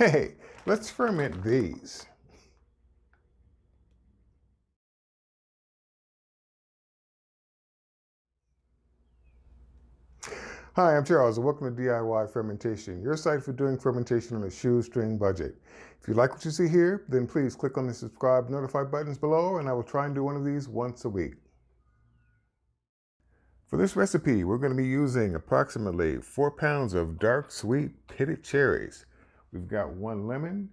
Hey, let's ferment these. Hi, I'm Charles, and welcome to DIY Fermentation, your site for doing fermentation on a shoestring budget. If you like what you see here, then please click on the subscribe notify buttons below, and I will try and do one of these once a week. For this recipe, we're going to be using approximately 4 pounds of dark, sweet, pitted cherries. We've got 1 lemon,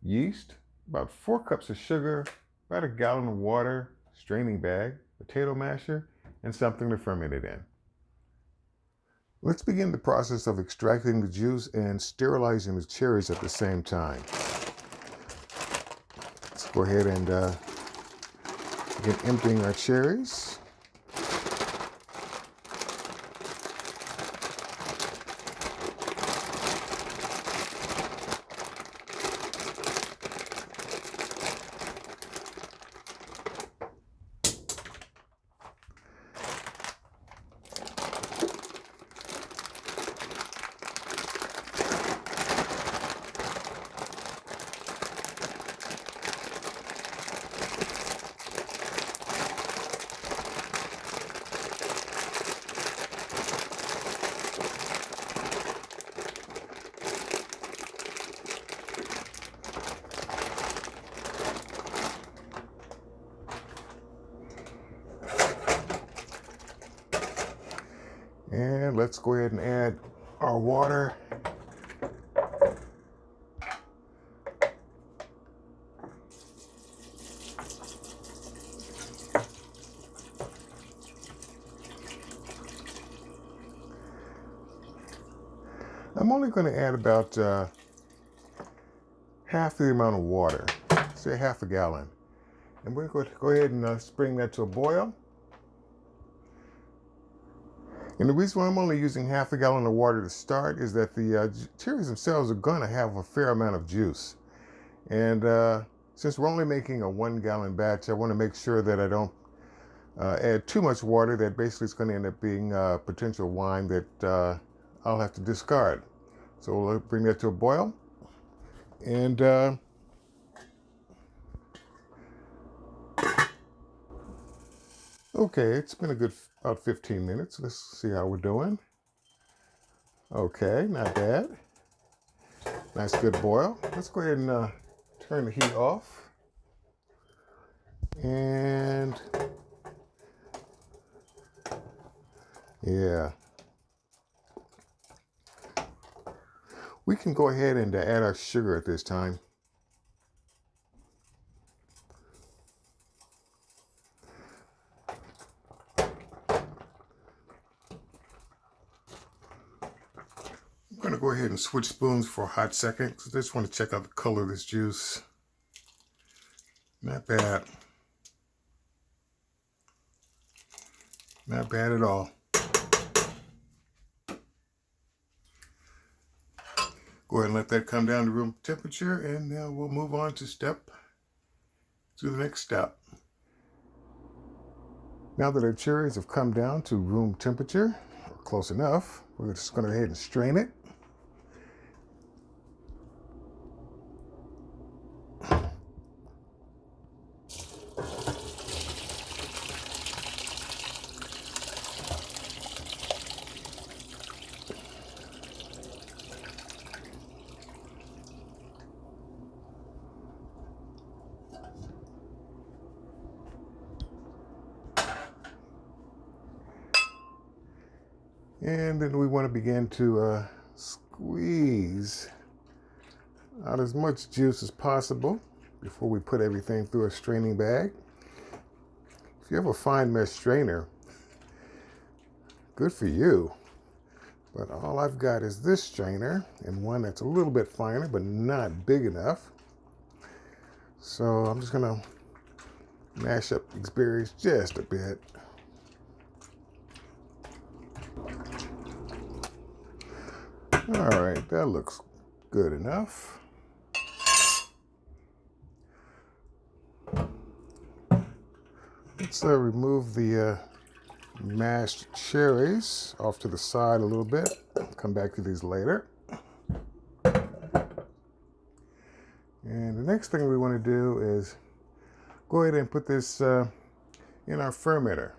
yeast, about 4 cups of sugar, about 1 gallon of water, straining bag, potato masher, and something to ferment it in. Let's begin the process of extracting the juice and sterilizing the cherries at the same time. Let's go ahead and begin emptying our cherries. And let's go ahead and add our water. I'm only going to add about half the amount of water, say half a gallon. And we're going to go ahead and bring that to a boil. And the reason why I'm only using half a gallon of water to start is that the cherries themselves are going to have a fair amount of juice. And since we're only making a 1 gallon batch, I want to make sure that I don't add too much water that basically is going to end up being potential wine that I'll have to discard. So we'll bring that to a boil. And okay, it's been a good about 15 minutes. Let's see how we're doing. Okay, not bad. Nice good boil. Let's go ahead and turn the heat off. And yeah, we can go ahead and add our sugar at this time. I'm going to go ahead and switch spoons for a hot second because I just want to check out the color of this juice. Not bad. Not bad at all. Go ahead and let that come down to room temperature, and now we'll move on to the next step. Now that our cherries have come down to room temperature, or close enough, we're just going to go ahead and strain it. And then we want to begin to squeeze out as much juice as possible before we put everything through a straining bag. If you have a fine mesh strainer, good for you. But all I've got is this strainer and one that's a little bit finer but not big enough. So I'm just going to mash up these berries just a bit. All right, that looks good enough. Let's remove the mashed cherries off to the side a little bit. Come back to these later. the next thing we want to do is go ahead and put this in our fermenter.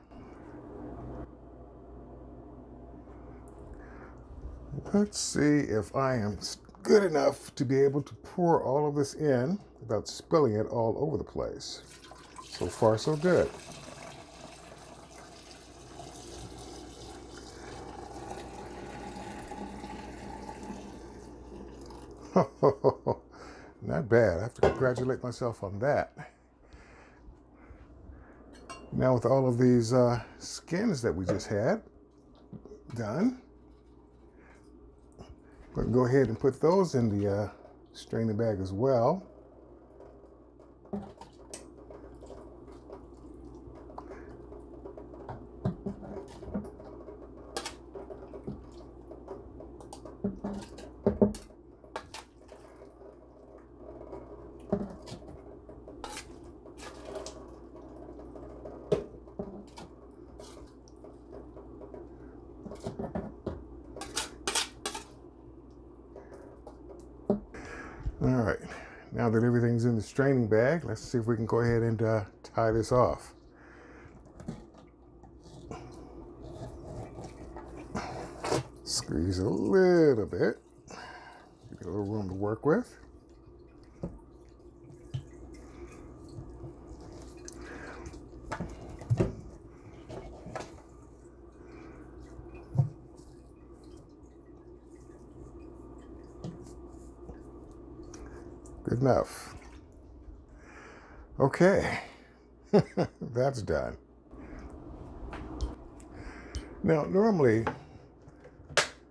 Let's see if I am good enough to be able to pour all of this in without spilling it all over the place. So far, so good. Not bad. I have to congratulate myself on that. Now with all of these skins that we just had done, I'm going to go ahead and put those in the straining bag as well. All right, now that everything's in the straining bag, let's see if we can go ahead and tie this off. Squeeze a little bit, give it a little room to work with. Good enough. Okay, that's done. Now, normally,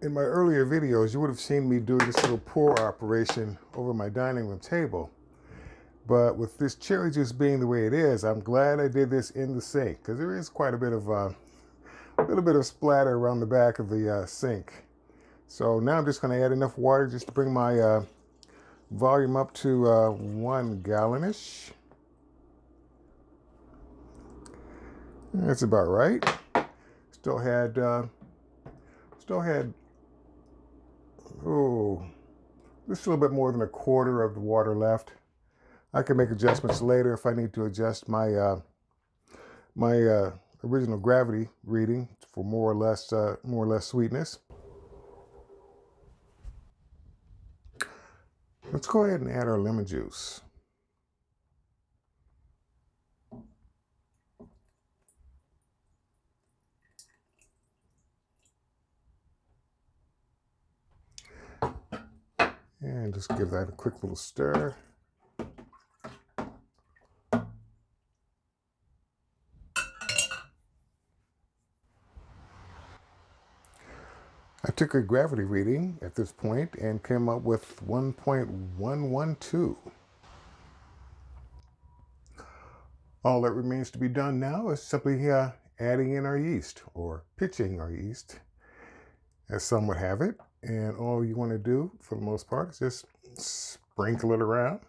in my earlier videos, you would have seen me doing this little pour operation over my dining room table. But with this cherry juice being the way it is, I'm glad I did this in the sink, because there is quite a bit of a little bit of splatter around the back of the sink. So now I'm just going to add enough water just to bring my volume up to 1 gallon-ish. That's about right. Still had just a little bit more than 1/4 of the water left. I can make adjustments later if I need to adjust my my original gravity reading for more or less sweetness. Let's go ahead and add our lemon juice. And just give that a quick little stir. I took a gravity reading at this point and came up with 1.112. All that remains to be done now is simply adding in our yeast, or pitching our yeast, as some would have it. And all you want to do, for the most part, is just sprinkle it around.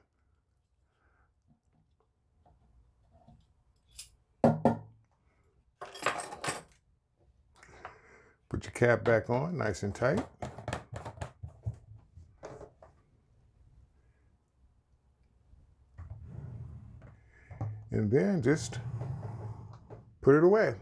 Put your cap back on, nice and tight. And then just put it away.